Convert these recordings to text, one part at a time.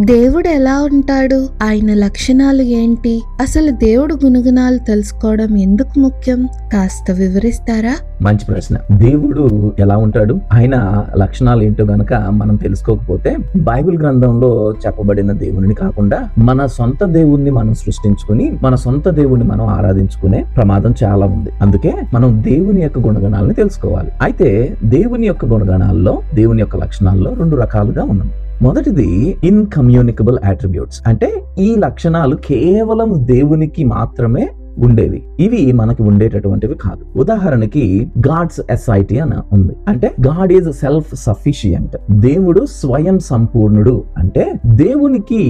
దేవుడు ఎలా ఉంటాడు? ఆయన లక్షణాలు ఏంటి? అసలు దేవుడు గుణగణాలు తెలుసుకోవడం ఎందుకు ముఖ్యం? కాస్త వివరిస్తారా? మంచి ప్రశ్న. దేవుడు ఎలా ఉంటాడు, ఆయన లక్షణాలు ఏంటో గనక మనం తెలుసుకోకపోతే బైబిల్ గ్రంథంలో చెప్పబడిన దేవుని కాకుండా మన సొంత దేవుణ్ణి మనం సృష్టించుకుని మన సొంత దేవుణ్ణి మనం ఆరాధించుకునే ప్రమాదం చాలా ఉంది. అందుకే మనం దేవుని యొక్క గుణగణాలను తెలుసుకోవాలి. అయితే దేవుని యొక్క గుణగణాల్లో, దేవుని యొక్క లక్షణాల్లో రెండు రకాలుగా ఉన్నాయి. మొదటిది ఇన్కమ్యూనికబుల్ అట్రిబ్యూట్స్, అంటే ఈ లక్షణాలు కేవలం దేవునికి మాత్రమే ఉండేవి, ఇవి మనకి ఉండేటటువంటివి కాదు. ఉదాహరణకి గాడ్స్ ఎస్ఐటీ అని ఉంది, అంటే గాడ్ ఈజ్ సెల్ఫ్ సఫిషియంట్. దేవుడు స్వయం సంపూర్ణుడు, అంటే దేవునికి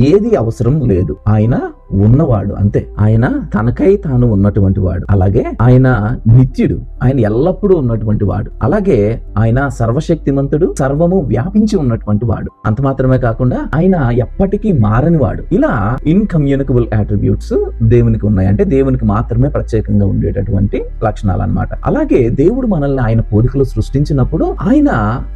ఏది అవసరం లేదు, ఆయన ఉన్నవాడు అంతే. ఆయన తనకై తాను ఉన్నటువంటి వాడు. అలాగే ఆయన నిత్యుడు, ఆయన ఎల్లప్పుడూ ఉన్నటువంటి వాడు. అలాగే ఆయన సర్వశక్తిమంతుడు, సర్వము వ్యాపించి ఉన్నటువంటి వాడు. అంత మాత్రమే కాకుండా ఆయన ఎప్పటికీ మారని వాడు. ఇలా ఇన్కమ్యూనికబుల్ అట్రిబ్యూట్స్ దేవునికి ఉన్నాయి, అంటే దేవునికి మాత్రమే ప్రత్యేకంగా ఉండేటటువంటి లక్షణాలు అన్నమాట. అలాగే దేవుడు మనల్ని ఆయన పోలికలో సృష్టించినప్పుడు ఆయన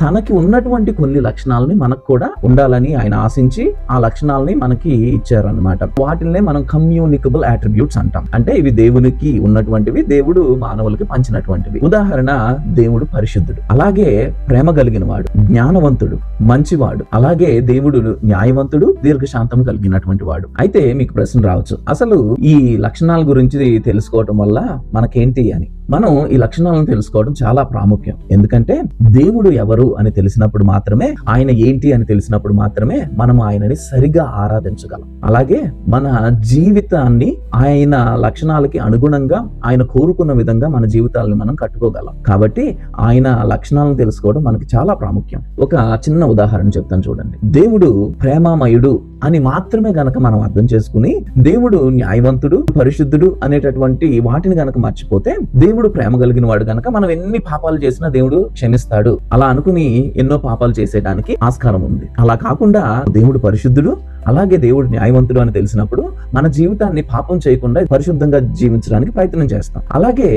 తనకి ఉన్నటువంటి కొన్ని లక్షణాలని మనకు కూడా ఉండాలని ఆయన ఆశించి ఆ లక్షణాలని మనకి ఇచ్చారన్నమాట. వాటిని మనం కమ్యూనికబుల్ అట్రిబ్యూట్స్ అంటాం. అంటే ఇవి దేవునికి ఉన్నటువంటివి, దేవుడు మానవులకి పంచినటువంటివి. ఉదాహరణ, దేవుడు పరిశుద్ధుడు, అలాగే ప్రేమ కలిగిన వాడు, జ్ఞానవంతుడు, మంచివాడు, అలాగే దేవుడు న్యాయవంతుడు, దీర్ఘశాంతం కలిగినటువంటి వాడు. అయితే మీకు ప్రశ్న రావచ్చు, అసలు ఈ లక్షణాల గురించి తెలుసుకోవటం వల్ల మనకేంటి అని. మనం ఈ లక్షణాలను తెలుసుకోవడం చాలా ప్రాముఖ్యం. ఎందుకంటే దేవుడు ఎవరు అని తెలిసినప్పుడు మాత్రమే, ఆయన ఏంటి అని తెలిసినప్పుడు మాత్రమే మనం ఆయనని సరిగా ఆరాధించగలం. అలాగే మన జీవితాన్ని ఆయన లక్షణాలకి అనుగుణంగా, ఆయన కోరుకున్న విధంగా మన జీవితాలను మనం కట్టుకోగలం. కాబట్టి ఆయన లక్షణాలను తెలుసుకోవడం మనకి చాలా ప్రాముఖ్యం. ఒక చిన్న ఉదాహరణ చెప్తాను చూడండి. దేవుడు ప్రేమామయుడు అని మాత్రమే గనక మనం అర్థం చేసుకుని, దేవుడు న్యాయవంతుడు, పరిశుద్ధుడు అనేటటువంటి వాటిని గనక మర్చిపోతే, దేవుడు ప్రేమ కలిగిన వాడు గనక మనం ఎన్ని పాపాలు చేసినా దేవుడు క్షమిస్తాడు అలా అనుకుని ఎన్నో పాపాలు చేసేయడానికి ఆస్కారం ఉంది. అలా కాకుండా దేవుడు పరిశుద్ధుడు, అలాగే దేవుడు న్యాయవంతుడు అని తెలిసినప్పుడు మన జీవితాన్ని పాపం చేయకుండా పరిశుద్ధంగా జీవించడానికి ప్రయత్నం చేస్తాం. అలాగే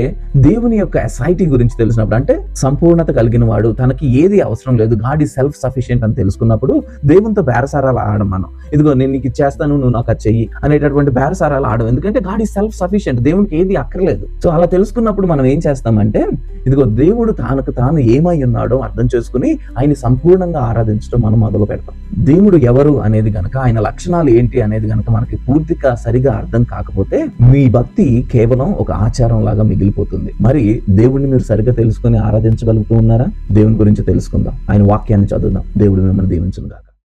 దేవుని యొక్క ఎస్ఐటీ గురించి తెలిసినప్పుడు, అంటే సంపూర్ణత కలిగిన వాడు, తనకి ఏది అవసరం లేదు, గాడ్ ఈజ్ సెల్ఫ్ సఫిషియంట్ అని తెలుసుకున్నప్పుడు దేవునితో బేరసారాలు ఆడడం. మనం ఇదిగో నేను నీకు ఇచ్చేస్తాను, నువ్వు నాకు అది చెయ్యి అనేటటువంటి బేరసారాలు ఆడడం. ఎందుకంటే గాడ్ ఈజ్ సెల్ఫ్ సఫిషియంట్, దేవునికి ఏది అక్కర్లేదు. సో అలా తెలుసుకున్నప్పుడు మనం ఏం చేస్తామంటే, ఇదిగో దేవుడు తనకు తాను ఏమై ఉన్నాడో అర్థం చేసుకుని ఆయన సంపూర్ణంగా ఆరాధించడం మనం మొదలు పెడతాం. దేవుడు ఎవరు అనేది గనక, ఆయన లక్షణాలు ఏంటి అనేది గనక మనకి పూర్తిగా సరిగా అర్థం కాకపోతే మీ భక్తి కేవలం ఒక ఆచారం లాగా మిగిలిపోతుంది. మరి దేవుడిని మీరు సరిగా తెలుసుకుని ఆరాధించగలుగుతూ ఉన్నారా? దేవుని గురించి తెలుసుకుందాం, ఆయన వాక్యాన్ని చదువుదాం. దేవుడు మిమ్మల్ని దీవించును గాక.